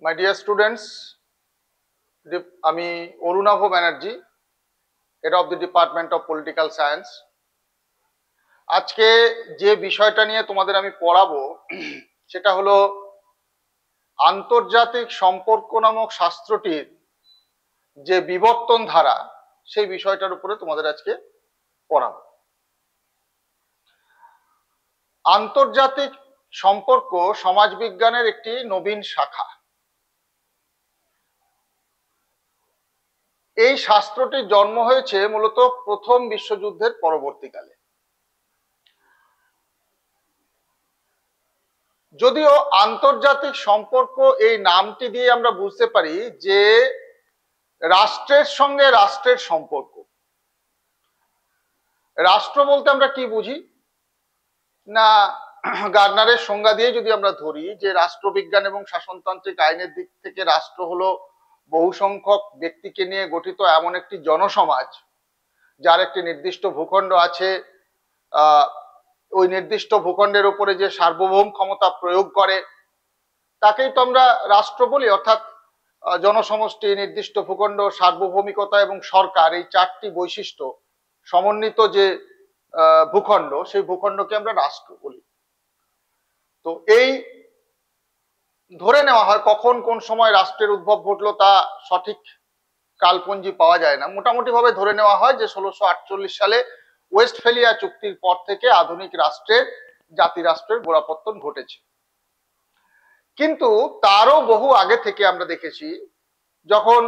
My dear students, আমি Arunabha Banerjee, head of the department of political science. আজকে যে বিষয়টা নিয়ে তোমাদের আমি পড়াবো সেটা হলো আন্তর্জাতিক সম্পর্ক নামক শাস্ত্রটির যে বিবর্তন ধারা, সেই বিষয়টার উপরে তোমাদের আজকে পড়াবো। আন্তর্জাতিক সম্পর্ক সমাজবিজ্ঞানের একটি নবীন শাখা। এই শাস্ত্রটির জন্ম হয়েছে মূলত প্রথম বিশ্বযুদ্ধের পরবর্তীকালে। যদিও আন্তর্জাতিক সম্পর্ক এই নামটি দিয়ে আমরা বুঝতে পারি যে রাষ্ট্রের সঙ্গে রাষ্ট্রের সম্পর্ক। রাষ্ট্র বলতে আমরা কি বুঝি না, গার্নারের সংজ্ঞা দিয়ে যদি আমরা ধরি যে রাষ্ট্রবিজ্ঞান এবং শাসনতান্ত্রিক আইনের দিক থেকে রাষ্ট্র হলো বহু সংখ্যক ব্যক্তিকে নিয়ে গঠিত এমন একটি জনসমাজ যার একটি নির্দিষ্ট ভূখণ্ড আছে, ওই নির্দিষ্ট ভূখণ্ডের উপরে যে সার্বভৌম ক্ষমতা প্রয়োগ করে তাকেই তো আমরা রাষ্ট্র বলি। অর্থাৎ জনসমষ্টি, নির্দিষ্ট ভূখণ্ড, সার্বভৌমিকতা এবং সরকার, এই চারটি বৈশিষ্ট্য সমন্বিত যে ভূখণ্ড, সেই ভূখণ্ডকে আমরা রাষ্ট্র বলি। তো এই ধরে নেওয়া হয় কখন কোন সময় রাষ্ট্রের উদ্ভব ঘটলো তা সঠিক কালপঞ্জি পাওয়া যায় না। মোটামুটি ভাবে ধরে নেওয়া হয় যে 1648 সালে ওয়েস্টফেলিয়া চুক্তির পর থেকে আধুনিক রাষ্ট্রের, জাতি রাষ্ট্রের গোড়াপত্তন ঘটেছে। কিন্তু তারও বহু আগে থেকে আমরা দেখেছি, যখন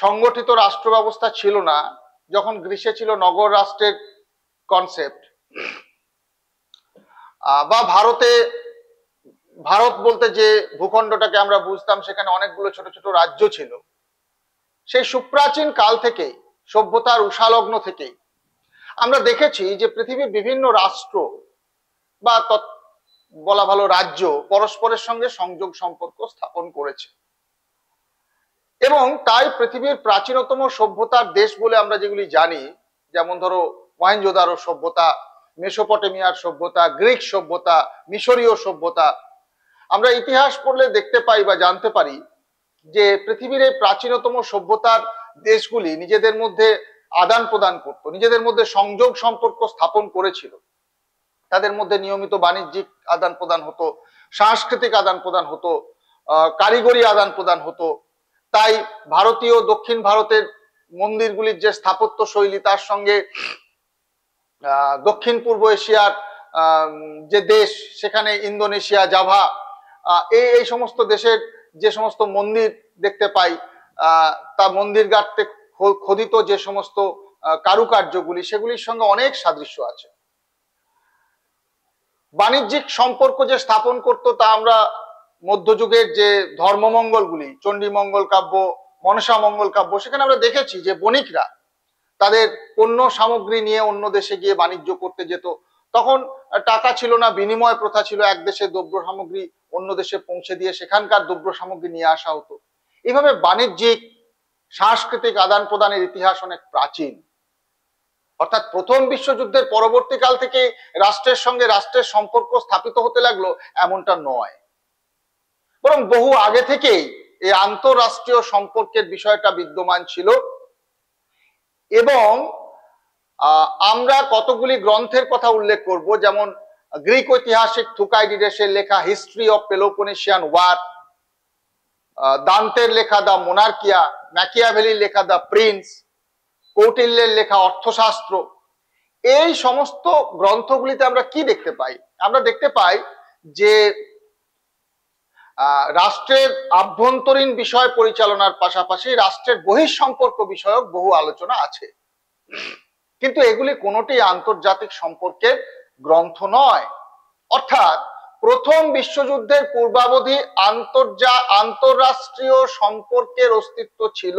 সংগঠিত রাষ্ট্র ব্যবস্থা ছিল না, যখন গ্রীসে ছিল নগর রাষ্ট্রের কনসেপ্ট, বা ভারত বলতে যে ভূখণ্ডটাকে আমরা বুঝতাম সেখানে অনেকগুলো ছোট ছোট রাজ্য ছিল। সেই সুপ্রাচীন কাল থেকেই, সভ্যতার উষালগ্ন থেকেই আমরা দেখেছি যে পৃথিবীর বিভিন্ন রাষ্ট্র বা বলা ভালো রাজ্য পরস্পরের সঙ্গে সংযোগ সম্পর্ক স্থাপন করেছে। এবং তাই পৃথিবীর প্রাচীনতম সভ্যতার দেশ বলে আমরা যেগুলি জানি, যেমন ধরো মহেঞ্জোদারো সভ্যতা, মেসোপটেমিয়ার সভ্যতা, গ্রিক সভ্যতা, মিশরীয় সভ্যতা, আমরা ইতিহাস পড়লে দেখতে পাই বা জানতে পারি যে পৃথিবীর এই প্রাচীনতম সভ্যতার দেশগুলি নিজেদের মধ্যে আদান প্রদান করত, নিজেদের মধ্যে সংযোগ সম্পর্ক স্থাপন করেছিল। তাদের মধ্যে নিয়মিত বাণিজ্যিক আদান প্রদান হতো, সাংস্কৃতিক আদান প্রদান হতো, কারিগরি আদান প্রদান হতো। তাই ভারতীয় দক্ষিণ ভারতের মন্দিরগুলির যে স্থাপত্য শৈলী, তার সঙ্গে দক্ষিণ পূর্ব এশিয়ার যে দেশ, সেখানে ইন্দোনেশিয়া, জাভা, এই সমস্ত দেশের যে সমস্ত মন্দির দেখতে পাই, তা মন্দির গাঁথতে খোদিত যে সমস্ত কারুকার্যগুলি, সেগুলির সঙ্গে অনেক সাদৃশ্য আছে। বাণিজ্যিক সম্পর্ক যে স্থাপন করত তা আমরা মধ্যযুগের যে ধর্মমঙ্গলগুলি, চণ্ডীমঙ্গল কাব্য, মনসা মঙ্গল কাব্য, সেখানে আমরা দেখেছি যে বণিকরা তাদের পণ্য সামগ্রী নিয়ে অন্য দেশে গিয়ে বাণিজ্য করতে যেত। তখন টাকা ছিল না, বিনিময় প্রথা ছিল, এক দেশে দ্রব্য সামগ্রী অন্য দেশে পৌঁছে দিয়ে সেখানকার দ্রব্য সামগ্রী নিয়ে আসা হতো। এইভাবে বাণিজ্যিক সাংস্কৃতিক আদান প্রদানের ইতিহাস অনেক প্রাচীন। অর্থাৎ প্রথম বিশ্বযুদ্ধের পরবর্তীকাল থেকে রাষ্ট্রের সঙ্গে রাষ্ট্রের সম্পর্ক স্থাপিত হতে লাগলো এমনটা নয়, বরং বহু আগে থেকেই এই আন্তঃরাষ্ট্রীয় সম্পর্কের বিষয়টা বিদ্যমান ছিল। এবং আমরা কতগুলি গ্রন্থের কথা উল্লেখ করব, যেমন গ্রিক ঐতিহাসিক থুকাইডিডেসের লেখা হিস্ট্রি অফ পেলোপনেশিয়ান ওয়ার, দান্তের লেখা দ্য মোনার্কিয়া, ম্যাকিয়াভেলির লেখা দ্য প্রিন্স, কৌটিল্যের লেখা অর্থশাস্ত্র। এই সমস্ত গ্রন্থগুলিতে আমরা কি দেখতে পাই? আমরা দেখতে পাই যে রাষ্ট্রের আভ্যন্তরীণ বিষয় পরিচালনার পাশাপাশি রাষ্ট্রের বহিঃসম্পর্ক বিষয়ক বহু আলোচনা আছে, কিন্তু এগুলি কোনোটি আন্তর্জাতিক সম্পর্কের গ্রন্থ নয়। অর্থাৎ প্রথম বিশ্বযুদ্ধের পূর্বাবধি আন্তঃরাষ্ট্রীয় সম্পর্কের অস্তিত্ব ছিল,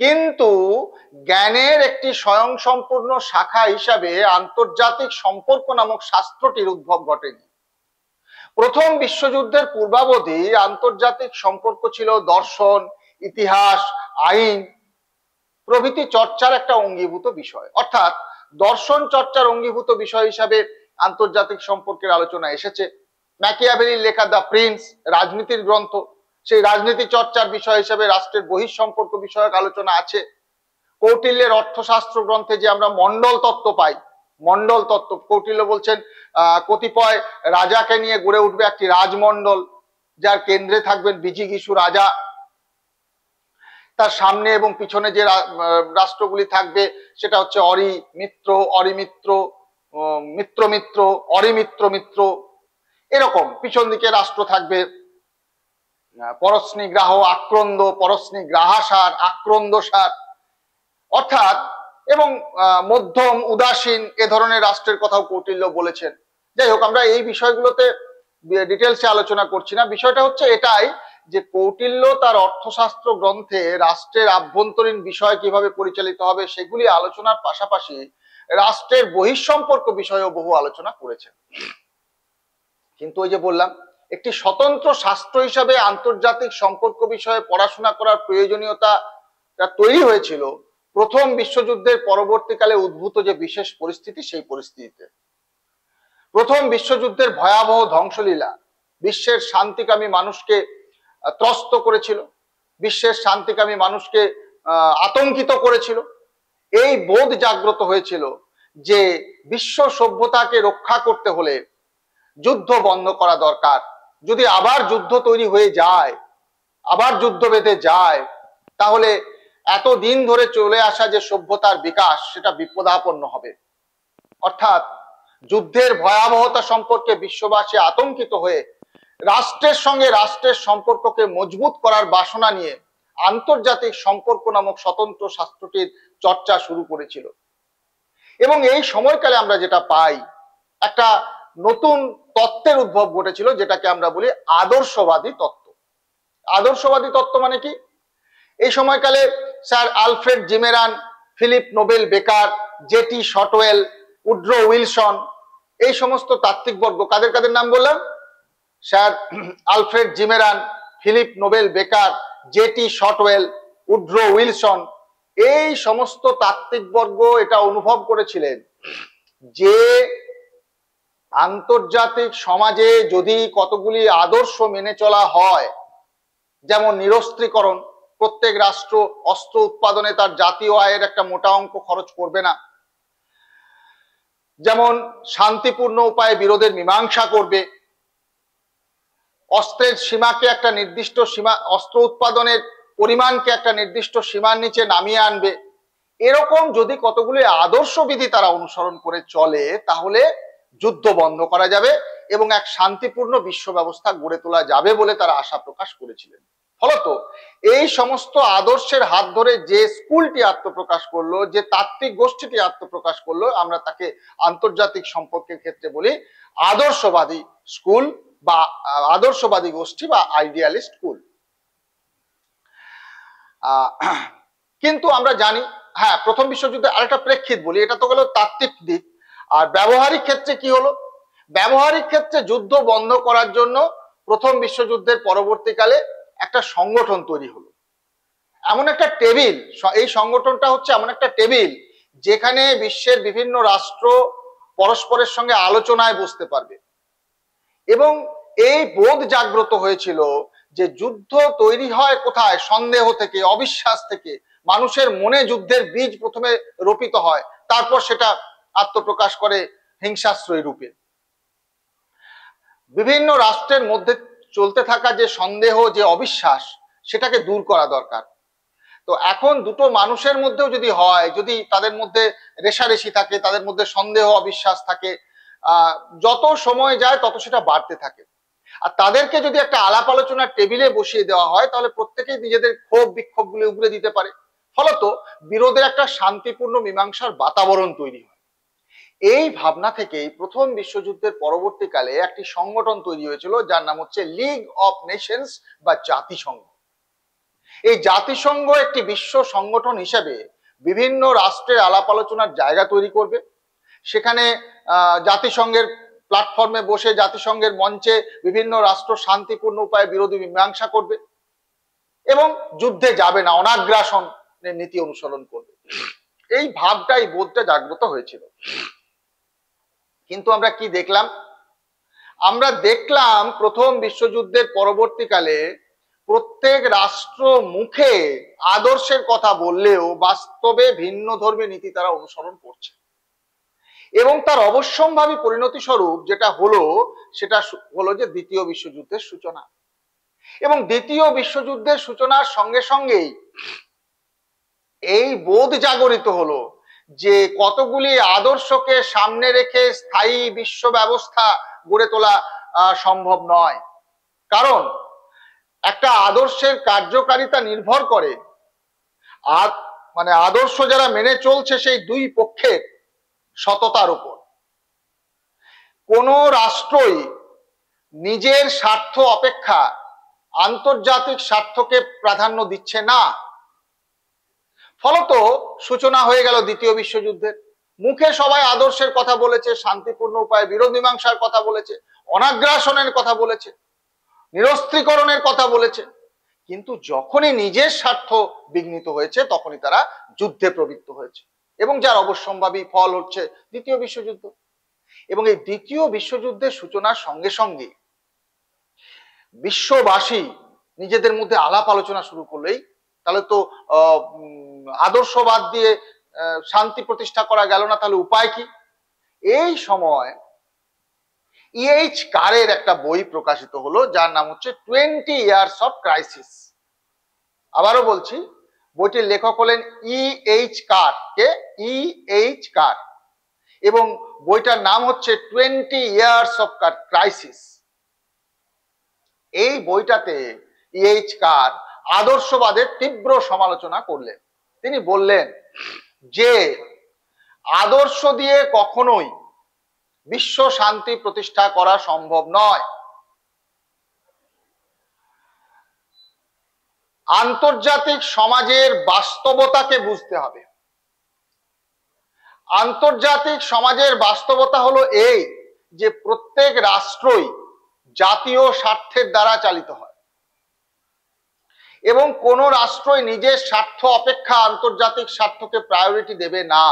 কিন্তু জ্ঞানের একটি স্বয়ংসম্পূর্ণ শাখা হিসাবে আন্তর্জাতিক সম্পর্ক নামক শাস্ত্রটির উদ্ভব ঘটেনি। প্রথম বিশ্বযুদ্ধের পূর্বাবধি আন্তর্জাতিক সম্পর্ক ছিল দর্শন, ইতিহাস, আইন প্রভৃতি চর্চার একটা অঙ্গীভূত বিষয়। অর্থাৎ দর্শন চর্চার অঙ্গীভূত বিষয় হিসাবে আন্তর্জাতিক সম্পর্কের আলোচনা এসেছে। ম্যাকিয়াভেলির লেখা দ্য প্রিন্স রাজনীতির গ্রন্থ, সেই রাজনীতি চর্চার বিষয় হিসেবে রাষ্ট্রের বহিঃসম্পর্ক বিষয়ক আলোচনা আছে। কৌটিল্যের অর্থশাস্ত্র গ্রন্থে যে আমরা মন্ডল তত্ত্ব পাই, মন্ডল তত্ত্ব, কৌটিল্য বলছেন কতিপয় রাজাকে নিয়ে গড়ে উঠবে একটি রাজমন্ডল, যার কেন্দ্রে থাকবেন বিজিগীষু রাজা, তার সামনে এবং পিছনে যে রাষ্ট্রগুলি থাকবে সেটা হচ্ছে অরি মিত্র, অরিমিত্র, মিত্র মিত্র, অরিমিত্র মিত্র, এরকম পিছন দিকে রাষ্ট্র থাকবে পরস্নিগ্রাহ, আক্রন্দ, পরস্নিগ্রাহাসার, আক্রন্দসার, অর্থাৎ এবং মধ্যম, উদাসীন এ ধরনের রাষ্ট্রের কথাও কৌটিল্য বলেছেন। যাই হোক, আমরা এই বিষয়গুলোতে ডিটেলসে আলোচনা করছি না। বিষয়টা হচ্ছে এটাই যে কৌটিল্য তার অর্থশাস্ত্র গ্রন্থে রাষ্ট্রের আভ্যন্তরীণ বিষয় কিভাবে পরিচালিত হবে সেগুলি আলোচনার পাশাপাশি রাষ্ট্রের বহিঃসম্পর্ক বিষয়েও বহু আলোচনা করেছেন। কিন্তু ওই যে বললাম, একটি স্বতন্ত্র শাস্ত্র হিসাবে আন্তর্জাতিক সম্পর্ক বিষয়ে পড়াশোনা করার প্রয়োজনীয়তা তৈরি হয়েছিল প্রথম বিশ্বযুদ্ধের পরবর্তীকালে উদ্ভূত যে বিশেষ পরিস্থিতি, সেই পরিস্থিতিতে। প্রথম বিশ্বযুদ্ধের ভয়াবহ ধ্বংসলীলা বিশ্বের শান্তিকামী মানুষকে ত্রস্ত করেছিল, বিশ্বের শান্তিকামী মানুষকে আতঙ্কিত করেছিল। এই বোধ জাগ্রত হয়েছিল যে বিশ্ব সভ্যতাকে রক্ষা করতে হলে যুদ্ধ বন্ধ করা দরকার। যদি আবার যুদ্ধ তৈরি হয়ে যায়, আবার যুদ্ধ বেঁধে যায়, তাহলে এতদিন ধরে চলে আসা যে সভ্যতার বিকাশ সেটা বিপদাপন্ন হবে। অর্থাৎ যুদ্ধের ভয়াবহতা সম্পর্কে বিশ্ববাসী আতঙ্কিত হয়ে রাষ্ট্রের সঙ্গে রাষ্ট্রের সম্পর্ককে মজবুত করার বাসনা নিয়ে আন্তর্জাতিক সম্পর্ক নামক স্বতন্ত্র শাস্ত্রটির চর্চা শুরু করেছিল। এবং এই সময়কালে আমরা যেটা পাই, একটা নতুন তত্ত্বের উদ্ভব ঘটেছিল, যেটাকে আমরা বলি আদর্শবাদী তত্ত্ব। আদর্শবাদী তত্ত্ব মানে কি? এই সময়কালে স্যার আলফ্রেড জিমেরান, ফিলিপ নোবেল বেকার, জেটি শটওয়েল, উড্রো উইলসন, এই সমস্ত তাত্ত্বিকবর্গ, কাদের কাদের নাম বললাম? স্যার আলফ্রেড জিমেরান, ফিলিপ নোবেল বেকার, জেটি শটওয়েল, উড্রো উইলসন, এই সমস্ত তাত্ত্বিকবর্গ এটা অনুভব করেছিলেন যে আন্তর্জাতিক সমাজে যদি কতগুলি আদর্শ মেনে চলা হয়, যেমন নিরস্ত্রীকরণ, প্রত্যেক রাষ্ট্র অস্ত্র উৎপাদনে তার জাতীয় আয়ের একটা মোটা অঙ্ক খরচ করবে না, যেমন শান্তিপূর্ণ উপায়ে বিরোধের মীমাংসা করবে, অস্ত্রের সীমাকে একটা নির্দিষ্ট সীমা, অস্ত্র উৎপাদনের পরিমাণকে একটা নির্দিষ্ট সীমার নিচে নামিয়ে আনবে, এরকম যদি কতগুলি আদর্শ বিধি তারা অনুসরণ করে চলে, তাহলে যুদ্ধ বন্ধ করা যাবে এবং এক শান্তিপূর্ণ বিশ্ব ব্যবস্থা গড়ে তোলা যাবে বলে তারা আশা প্রকাশ করেছিলেন। ফলত এই সমস্ত আদর্শের হাত ধরে যে স্কুলটি আত্মপ্রকাশ করলো, যে তাত্ত্বিক গোষ্ঠীটি আত্মপ্রকাশ করলো, আমরা তাকে আন্তর্জাতিক সম্পর্কের ক্ষেত্রে বলি আদর্শবাদী স্কুল বা আদর্শবাদী গোষ্ঠী বা আইডিয়ালিস্ট স্কুল। কিন্তু আমরা জানি, হ্যাঁ, প্রথম বিশ্বযুদ্ধে আরেকটা প্রেক্ষিত বলি, এটা তো গেল তাত্ত্বিক দিক। আর ব্যবহারিক ক্ষেত্রে কি হলো? ব্যবহারিক ক্ষেত্রে যুদ্ধ বন্ধ করার জন্য প্রথম বিশ্বযুদ্ধের পরবর্তীকালে একটা সংগঠন তৈরি হলো, এমন একটা টেবিল, এই সংগঠনটা হচ্ছে এমন একটা টেবিল যেখানে বিশ্বের বিভিন্ন রাষ্ট্র পরস্পরের সঙ্গে আলোচনায় বসতে পারবে। এবং এই বোধ জাগ্রত হয়েছিল যে যুদ্ধ তৈরি হয় কোথায়? সন্দেহ থেকে, অবিশ্বাস থেকে। মানুষের মনে যুদ্ধের বীজ প্রথমে রোপিত হয়, তারপর সেটা আত্মপ্রকাশ করে হিংসাশ্রয়ী রূপে। বিভিন্ন রাষ্ট্রের মধ্যে চলতে থাকা যে সন্দেহ, যে অবিশ্বাস, সেটাকে দূর করা দরকার। তো এখন দুটো মানুষের মধ্যেও যদি হয়, যদি তাদের মধ্যে রেষারেষি থাকে, তাদের মধ্যে সন্দেহ অবিশ্বাস থাকে, যত সময় যায় তত সেটা বাড়তে থাকে। আর তাদেরকে যদি একটা আলাপ আলোচনার টেবিলে বসিয়ে দেওয়া হয়, তাহলে প্রত্যেকেই নিজেদের ক্ষোভ বিক্ষোভগুলি উগরে দিতে পারে। ফলত বিরোধের একটা শান্তিপূর্ণ মীমাংসার বাতাবরণ তৈরি হয়। এই ভাবনা থেকেই প্রথম বিশ্বযুদ্ধের পরবর্তীকালে একটি সংগঠন তৈরি হয়েছিল, যার নাম হচ্ছে লিগ অফ নেশনস বা জাতিসংঘ। এই জাতিসংঘ একটি বিশ্ব সংগঠন হিসেবে বিভিন্ন রাষ্ট্রের আলাপ আলোচনার জায়গা তৈরি করবে। সেখানে জাতিসংঘের প্ল্যাটফর্মে বসে, জাতিসংঘের মঞ্চে বিভিন্ন রাষ্ট্র শান্তিপূর্ণ উপায়ে বিরোধী মীমাংসা করবে এবং যুদ্ধে যাবে না, অনাগ্রাসনের নীতি অনুসরণ করবে। এই ভাবটা, এই বোধটা জাগ্রত হয়েছিল। কিন্তু আমরা কি দেখলাম? আমরা দেখলাম প্রথম বিশ্বযুদ্ধের পরবর্তীকালে প্রত্যেক রাষ্ট্র মুখে আদর্শের কথা বললেও বাস্তবে ভিন্ন ধর্মী নীতি তারা অনুসরণ করছে, এবং তার অবশ্যম্ভাবী পরিণতি স্বরূপ যেটা হলো সেটা হলো যে দ্বিতীয় বিশ্বযুদ্ধের সূচনা। এবং দ্বিতীয় বিশ্বযুদ্ধের সূচনার সঙ্গে সঙ্গেই এই বোধ জাগরিত হলো যে কতগুলি আদর্শকে সামনে রেখে স্থায়ী বিশ্ব ব্যবস্থা গড়ে তোলা সম্ভব নয়। কারণ একটা আদর্শের কার্যকারিতা নির্ভর করে আর মানে আদর্শ যারা মেনে চলছে সেই দুই পক্ষের সততার উপর। কোন রাষ্ট্রই নিজের স্বার্থ অপেক্ষা আন্তর্জাতিক স্বার্থকে প্রাধান্য দিচ্ছে না। ফলত সূচনা হয়ে গেল দ্বিতীয় বিশ্বযুদ্ধের। মুখে সবাই আদর্শের কথা বলেছে, শান্তিপূর্ণ উপায়ে বিরোধ মীমাংসার কথা বলেছে, অনাগ্রাসনের কথা বলেছে, নিরস্ত্রীকরণের কথা বলেছে, কিন্তু যখনই নিজের স্বার্থ বিঘ্নিত হয়েছে তখনই তারা যুদ্ধে প্রবৃত্ত হয়েছে, এবং যার অবশ্যম্ভাবী ফল হচ্ছে দ্বিতীয় বিশ্বযুদ্ধ। এবং এই দ্বিতীয় বিশ্বযুদ্ধের সূচনার সঙ্গে সঙ্গে বিশ্ববাসী নিজেদের মধ্যে আলাপ আলোচনা শুরু করলেই তাহলে তো আদর্শবাদ দিয়ে শান্তি প্রতিষ্ঠা করা গেল না, তাহলে উপায় কি? এই সময় ইএইচ কারের একটা বই প্রকাশিত হলো যার নাম হচ্ছে 20 ইয়ার্স অফ ক্রাইসিস। আবারও বলছি, বইটির লেখক হলেন ইএইচ কার। কে? ইএইচ কার। এবং বইটার নাম হচ্ছে 20 ইয়ার্স অফ ক্রাইসিস। এই বইটাতে ইএইচ কার আদর্শবাদের তীব্র সমালোচনা করলেন। তিনি বললেন যে আদর্শ দিয়ে কখনোই বিশ্ব শান্তি প্রতিষ্ঠা করা সম্ভব নয়। আন্তর্জাতিক সমাজের বাস্তবতাকে বুঝতে হবে। আন্তর্জাতিক সমাজের বাস্তবতা হলো এই যে প্রত্যেক রাষ্ট্রই জাতীয় স্বার্থের দ্বারা চালিত হয়, এবং কোন রাষ্ট্রই নিজের স্বার্থ অপেক্ষা আন্তর্জাতিক স্বার্থকে প্রায়োরিটি দেবে না।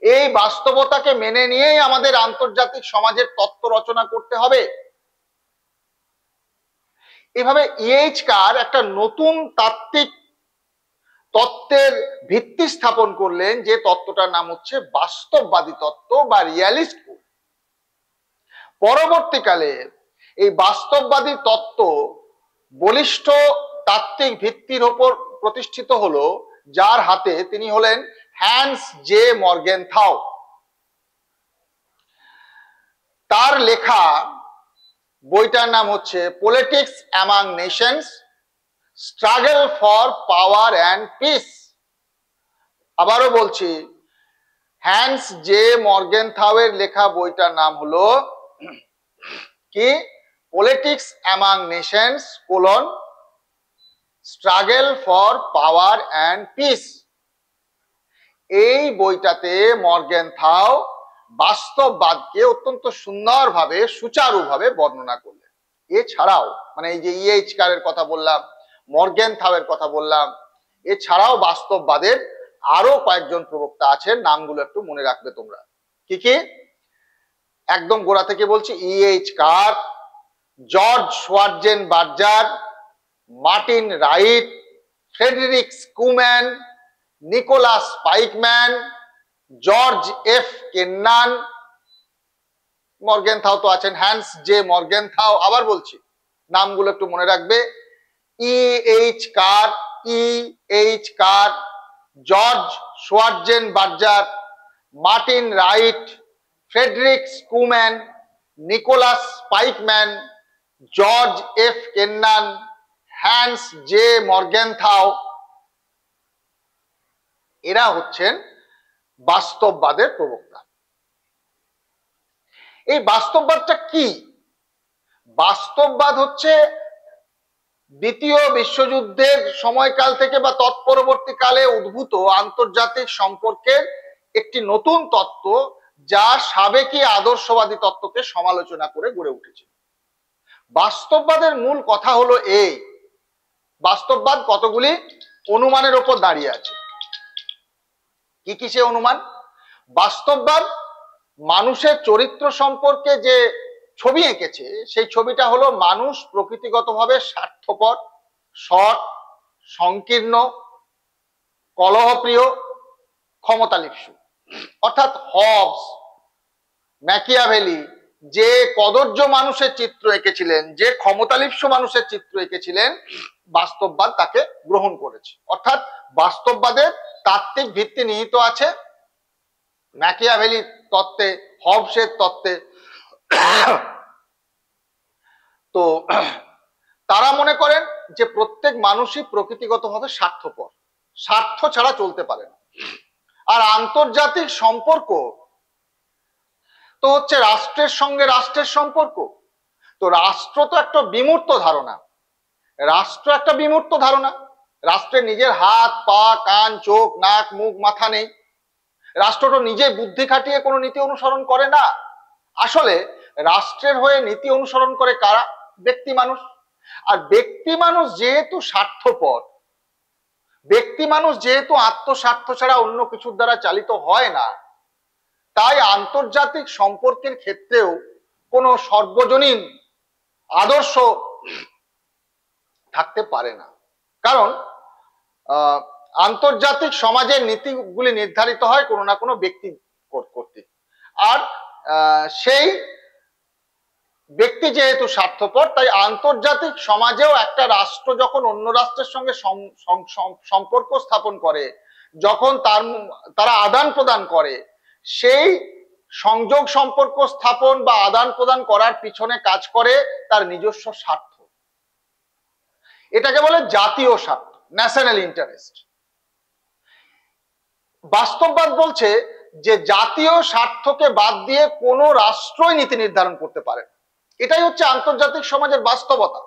এই বাস্তবতাকে মেনে নিয়েই আমাদের আন্তর্জাতিক সমাজের তত্ত্ব রচনা করতে হবে। এভাবে ইএইচ কার একটা নতুন তাত্ত্বিক তত্ত্বের ভিত্তি স্থাপন করলেন, যে তত্ত্বটার নাম হচ্ছে বাস্তববাদী তত্ত্ব বা রিয়ালিস্ট। পরবর্তীকালে এই বাস্তববাদী তত্ত্ব বলিষ্ঠ তাত্ত্বিক ভিত্তির উপর প্রতিষ্ঠিত হলো, যার হাতে তিনি হলেন হ্যান্স জে মর্গেনথাউ। তার লেখা বইটার নাম হচ্ছে politics among Nations, struggle for power and piece. আবারও বলছি, হ্যান্স জে মর্গেনথাউ এর লেখা বইটার নাম হলো কি? Politics among Nations colon struggle for power and piece. এই বইটাতে মর্গেনথাউ বাস্তববাদকে অত্যন্ত সুন্দরভাবে সুচারুভাবে বর্ণনা করলেন। এছাড়াও মানে এই যে ইএইচ কারের কথা বললাম, মর্গেনথাউ এর কথা বললাম, এছাড়াও বাস্তববাদের আরো কয়েকজন প্রবক্তা আছেন, নামগুলো একটু মনে রাখবে তোমরা। কি কি? একদম গোড়া থেকে বলছি, E H Carr, George Schwarzenberger, Martin Wight, Frederick Schuman, Nicholas Spykman, George F Kennan. Morgenthau তো আছেন, হ্যান্স জে মর্গেনথাউ। আবার বলছি, নামগুলো একটু মনে রাখবে। E H Carr, E H Carr, George Schwarzenberger, Martin Wight, Frederick Schuman, Nicholas Spykman, George F Kennan, Hans J Morgenthau. এরা হচ্ছেন বাস্তববাদের প্রবক্তা। এই বাস্তববাদটা কি? বাস্তববাদ হচ্ছে দ্বিতীয় বিশ্বযুদ্ধের সময়কাল থেকে বা তৎপরবর্তীকালে উদ্ভূত আন্তর্জাতিক সম্পর্কের একটি নতুন তত্ত্ব, যা সাবেকি আদর্শবাদী তত্ত্বকে সমালোচনা করে গড়ে উঠেছে। বাস্তববাদের মূল কথা হলো এই, বাস্তববাদ কতগুলি অনুমানের উপর দাঁড়িয়ে আছে। কি কি সে অনুমান? বাস্তববাদ মানুষের চরিত্র সম্পর্কে যে ছবি এঁকেছে সেই ছবিটা হলো মানুষ প্রকৃতিগতভাবে স্বার্থপর, সৎ, সংকীর্ণ, কলহপ্রিয়, ক্ষমতালিপ্সু। অর্থাৎ হবস, ম্যাকিয়াভেলি যে কদর্য মানুষের চিত্র এঁকেছিলেন, যে ক্ষমতালিপ্সু মানুষের চিত্র এঁকেছিলেন, বাস্তববাদ তাকে গ্রহণ করেছে। অর্থাৎ বাস্তববাদের তাত্ত্বিক ভিত্তি নিহিত আছে ম্যাকিয়াভেলির তত্ত্বে, হবসের তত্ত্বে। তো তারা মনে করেন যে প্রত্যেক মানুষই প্রকৃতিগতভাবে স্বার্থপর, স্বার্থ ছাড়া চলতে পারে না। আর আন্তর্জাতিক সম্পর্ক তো হচ্ছে রাষ্ট্রের সঙ্গে রাষ্ট্রের সম্পর্ক। তো রাষ্ট্র তো একটা বিমূর্ত ধারণা, রাষ্ট্র একটা বিমূর্ত ধারণা। রাষ্ট্রের নিজের হাত, পা, কান, চোখ, নাক, মুখ, মাথা নেই। রাষ্ট্র তো নিজে বুদ্ধি খাটিয়ে কোনো নীতি অনুসরণ করে না। আসলে রাষ্ট্রের হয়ে নীতি অনুসরণ করে কারা? ব্যক্তি মানুষ। আর ব্যক্তি মানুষ যেহেতু স্বার্থপর, ব্যক্তি মানুষ যেহেতু আত্মস্বার্থ ছাড়া অন্য কিছুর দ্বারা চালিত হয় না, তাই আন্তর্জাতিক সম্পর্কের ক্ষেত্রেও কোনো সর্বজনীন আদর্শ থাকতে পারে না। কারণ আন্তর্জাতিক সমাজের নীতিগুলি নির্ধারিত হয় কোনো না কোনো ব্যক্তি কর্তৃক। আর সেই ব্যক্তি যেহেতু স্বার্থপর, তাই আন্তর্জাতিক সমাজেও একটা রাষ্ট্র যখন অন্য রাষ্ট্রের সঙ্গে সম্পর্ক স্থাপন করে, যখন তারা আদান প্রদান করে, সেই সংযোগ সম্পর্ক স্থাপন বা আদান প্রদান করার পিছনে কাজ করে তার নিজস্ব স্বার্থ। এটাকে বলে জাতীয় স্বার্থ, ন্যাশনাল ইন্টারেস্ট। বাস্তববাদ বলছে যে জাতীয় স্বার্থকে বাদ দিয়ে কোনো রাষ্ট্রই নীতি নির্ধারণ করতে পারে না। এটাই হচ্ছে আন্তর্জাতিক সমাজের বাস্তবতা।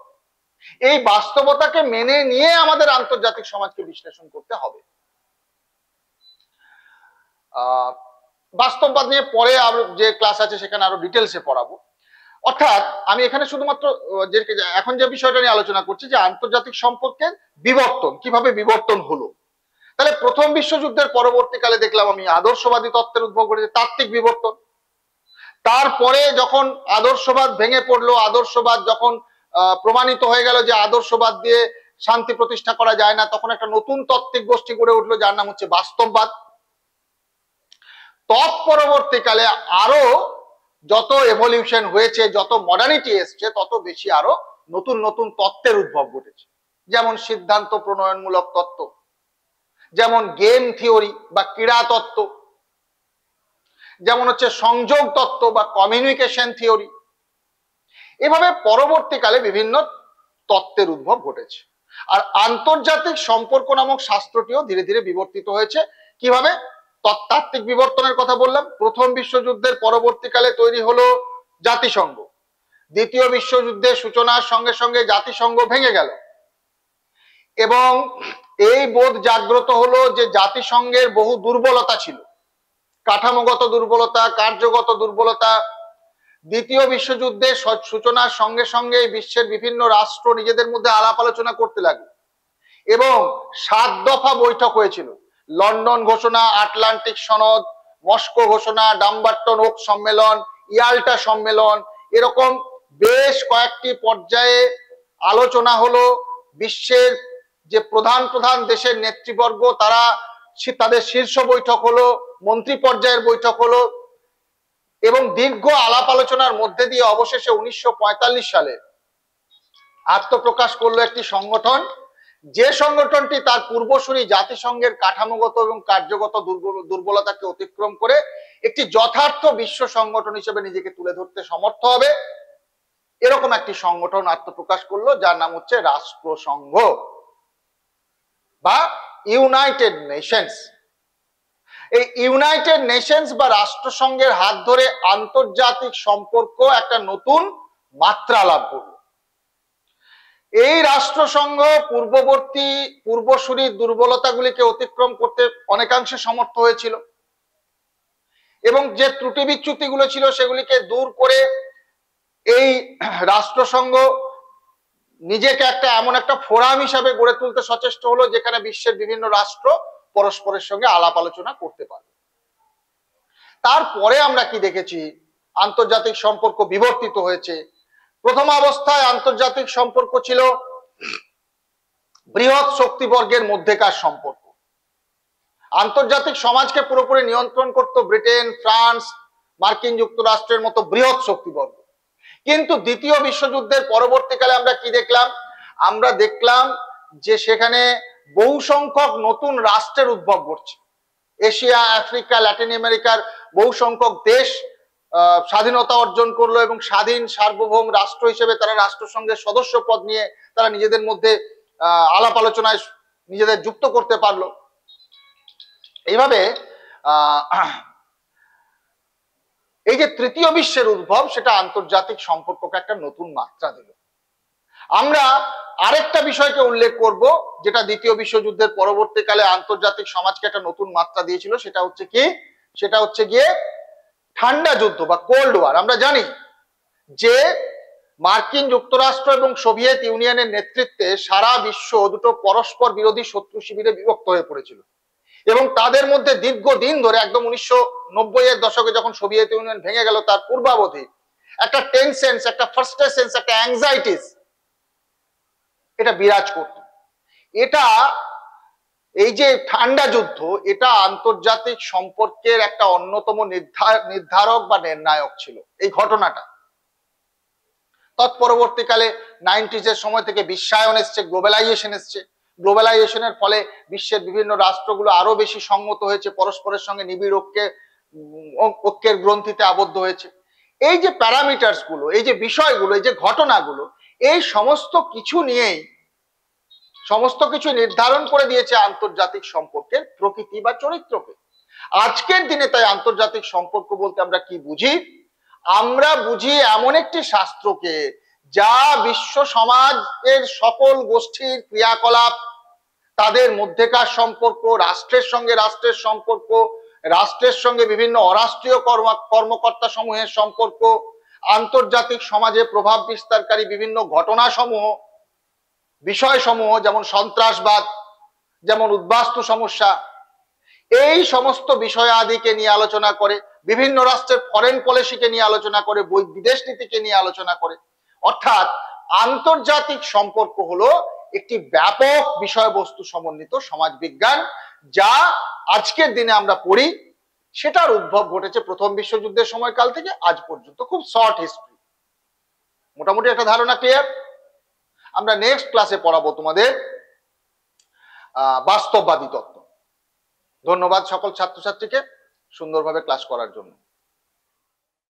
এই বাস্তবতাকে মেনে নিয়ে আমাদের আন্তর্জাতিক সমাজকে বিশ্লেষণ করতে হবে। বাস্তববাদ নিয়ে পরে আরো যে ক্লাস আছে সেখানে আরো ডিটেলসে পড়াবো। অর্থাৎ আমি এখানে শুধুমাত্র এখন যে বিষয়টা নিয়ে আলোচনা করছি যে আন্তর্জাতিক সম্পর্কের বিবর্তন, কিভাবে বিবর্তন হলো। তাহলে প্রথম বিশ্বযুদ্ধের পরবর্তীকালে দেখলাম আমি আদর্শবাদী তত্ত্বের উদ্ভব করেছে, তাত্ত্বিক বিবর্তন। তারপরে যখন আদর্শবাদ ভেঙে পড়লো, আদর্শবাদ যখন প্রমাণিত হয়ে গেল যে আদর্শবাদ দিয়ে শান্তি প্রতিষ্ঠা করা যায় না, তখন একটা নতুন তাত্ত্বিক গোষ্ঠী গড়ে উঠলো যার নাম হচ্ছে বাস্তববাদ। তৎপরবর্তীকালে আরো যত এভলিউশন হয়েছে, যত মডার্নিটি এসছে, তত বেশি আরো নতুন নতুন তত্ত্বের উদ্ভব ঘটেছে। যেমন সিদ্ধান্ত প্রণয়নমূলক তত্ত্ব, যেমন গেম থিওরি বা ক্রীড়া তত্ত্ব, যেমন হচ্ছে সংযোগ তত্ত্ব বা কমিউনিকেশন থিওরি। এভাবে পরবর্তীকালে বিভিন্ন তত্ত্বের উদ্ভব ঘটেছে। আর আন্তর্জাতিক সম্পর্ক নামক শাস্ত্রটিও ধীরে ধীরে বিবর্তিত হয়েছে। কিভাবে? তাত্ত্বিক বিবর্তনের কথা বললাম। প্রথম বিশ্বযুদ্ধের পরবর্তীকালে তৈরি হলো জাতিসংঘ। দ্বিতীয় বিশ্বযুদ্ধের সূচনার সঙ্গে সঙ্গে জাতিসংঘ ভেঙে গেল এবং এই বোধ জাগ্রত হলো যে জাতিসংঘের বহু দুর্বলতা ছিল, কাঠামোগত দুর্বলতা, কার্যগত দুর্বলতা। দ্বিতীয় বিশ্বযুদ্ধের সূচনার সঙ্গে সঙ্গে বিশ্বের বিভিন্ন রাষ্ট্র নিজেদের মধ্যে আলাপ আলোচনা করতে লাগলো এবং 7 দফা বৈঠক হয়েছিল। লন্ডন ঘোষণা, আটলান্টিক সনদ, মস্কো ঘোষণা, ডাম্বারটন ওক সম্মেলন, ইয়াল্টা সম্মেলন, এরকম বেশ কয়েকটি পর্যায়ে আলোচনা হলো। বিশ্বের যে প্রধান প্রধান দেশের নেতৃবর্গ তারা তাদের শীর্ষ বৈঠক হলো, মন্ত্রী পর্যায়ের বৈঠক হলো এবং দীর্ঘ আলাপ আলোচনার মধ্যে দিয়ে অবশেষে 1945 সালে আত্মপ্রকাশ করলো একটি সংগঠন, যে সংগঠনটি তার পূর্বসূরি জাতিসংঘের কাঠামোগত এবং কার্যগত দুর্বলতাকে অতিক্রম করে একটি যথার্থ বিশ্ব সংগঠন হিসেবে নিজেকে তুলে ধরতে সমর্থ হবে। এরকম একটি সংগঠন আত্মপ্রকাশ করলো যার নাম হচ্ছে রাষ্ট্রসংঘ বা ইউনাইটেড নেশনস। এই ইউনাইটেড নেশনস বা রাষ্ট্রসংঘের হাত ধরে আন্তর্জাতিক সম্পর্ক একটা নতুন মাত্রা লাভ করল। এই রাষ্ট্রসংঘ পূর্বসূরি দুর্বলতাগুলিকে অতিক্রম করতে অনেকাংশে সমর্থ হয়েছিল এবং যে ত্রুটি বিচ্যুতিগুলো ছিল সেগুলিকে দূর করে এই রাষ্ট্রসংঘ নিজেকে এমন একটা ফোরাম হিসাবে গড়ে তুলতে সচেষ্ট হলো যেখানে বিশ্বের বিভিন্ন রাষ্ট্র পরস্পরের সঙ্গে আলাপ আলোচনা করতে পারবে। তারপরে আমরা কি দেখেছি আন্তর্জাতিক সম্পর্ক বিবর্তিত হয়েছে। প্রথম অবস্থায় আন্তর্জাতিক সম্পর্ক ছিল বৃহৎ শক্তিবর্গের মধ্যেকার সম্পর্ক। আন্তর্জাতিক সমাজকে পুরোপুরি নিয়ন্ত্রণ করত ব্রিটেন, ফ্রান্স, মার্কিন যুক্তরাষ্ট্রের মতো বৃহৎ শক্তিবর্গ। কিন্তু দ্বিতীয় বিশ্বযুদ্ধের পরবর্তীকালে আমরা কি দেখলাম? আমরা দেখলাম যে সেখানে বহু সংখ্যক নতুন রাষ্ট্রের উদ্ভব ঘটছে। এশিয়া, আফ্রিকা, ল্যাটিন আমেরিকার বহু সংখ্যক দেশ স্বাধীনতা অর্জন করলো এবং স্বাধীন সার্বভৌম রাষ্ট্র হিসেবে তারা রাষ্ট্রসংঘের সদস্য পদ নিয়ে তারা নিজেদের মধ্যে আলাপ আলোচনায় নিজেদের যুক্ত করতে পারলো। এইভাবে এই যে তৃতীয় বিশ্বের উদ্ভব, সেটা আন্তর্জাতিক সম্পর্ককে একটা নতুন মাত্রা দিল। আমরা আরেকটা বিষয়কে উল্লেখ করব, যেটা দ্বিতীয় বিশ্বযুদ্ধের পরবর্তীকালে আন্তর্জাতিক সমাজকে একটা নতুন মাত্রা দিয়েছিল। সেটা হচ্ছে কি? সেটা হচ্ছে গিয়ে ঠান্ডা যুদ্ধ বা কোল্ড ওয়ার। আমরা জানি যে মার্কিন যুক্তরাষ্ট্র এবং সোভিয়েত ইউনিয়নের নেতৃত্বে সারা বিশ্ব দুটো পরস্পর বিরোধী শত্রু শিবিরে বিভক্ত হয়ে পড়েছিল এবং তাদের মধ্যে দীর্ঘদিন ধরে, একদম 1990-এর দশকে যখন সোভিয়েত ইউনিয়ন ভেঙে গেল, তার পূর্বাবধি একটা টেনশনস, একটা ফ্রাস্ট্রেশনস, একটা অ্যাংজাইটিস এটা বিরাজ করত। এটা, এই যে ঠান্ডা যুদ্ধ, এটা আন্তর্জাতিক সম্পর্কের একটা অন্যতম নির্ধারক বা নির্ণায়ক ছিল এই ঘটনাটা। তৎপরবর্তীকালে 90s-এর সময় থেকে বিশ্বায়ন এসছে, গ্লোবালাইজেশন এসছে। গ্লোবালাইজেশনের ফলে বিশ্বের বিভিন্ন রাষ্ট্রগুলো আরো বেশি সংহত হয়েছে, পরস্পরের সঙ্গে নিবিড় ঐক্যের গ্রন্থিতে আবদ্ধ হয়েছে। এই যে প্যারামিটার্স গুলো, এই যে বিষয়গুলো, এই যে ঘটনাগুলো, এই সমস্ত কিছু নিয়েই সমস্ত কিছু নির্ধারণ করে দিয়েছে আন্তর্জাতিক সম্পর্কের প্রকৃতি বা চরিত্রকে। আজকের দিনে তাই আন্তর্জাতিক সম্পর্ক বলতে আমরা কি বুঝি? আমরা বুঝি এমন একটি শাস্ত্রকে যা বিশ্ব সমাজের সকল গোষ্ঠীর ক্রিয়াকলাপ, তাদের মধ্যেকার সম্পর্ক, রাষ্ট্রের সঙ্গে রাষ্ট্রের সম্পর্ক, রাষ্ট্রের সঙ্গে বিভিন্ন অরাষ্ট্রীয় কর্মকর্তা সমূহের সম্পর্ক, আন্তর্জাতিক সমাজে প্রভাব বিস্তারকারী বিভিন্ন ঘটনা সমূহ, বিষয় সমূহ, যেমন সন্ত্রাসবাদ, যেমন উদ্বাস্তু সমস্যা, এই সমস্ত বিষয়াদিকে নিয়ে আলোচনা করে, বিভিন্ন রাষ্ট্রের ফরেন পলিসিকে নিয়ে আলোচনা করে, বিদেশ নীতিকে নিয়ে আলোচনা করে। অর্থাৎ আন্তর্জাতিক সম্পর্ক হলো একটি ব্যাপক বিষয়বস্তু সমন্বিত সমাজ বিজ্ঞান, যা আজকের দিনে আমরা পড়ি। সেটার উদ্ভব ঘটেছে প্রথম বিশ্বযুদ্ধের সময়কাল থেকে আজ পর্যন্ত। খুব শর্ট হিস্ট্রি, মোটামুটি একটা ধারণা ক্লিয়ার। আমরা নেক্সট ক্লাসে পড়াবো তোমাদের বাস্তববাদী তত্ত্ব। ধন্যবাদ সকল ছাত্রছাত্রীকে সুন্দরভাবে ক্লাস করার জন্য।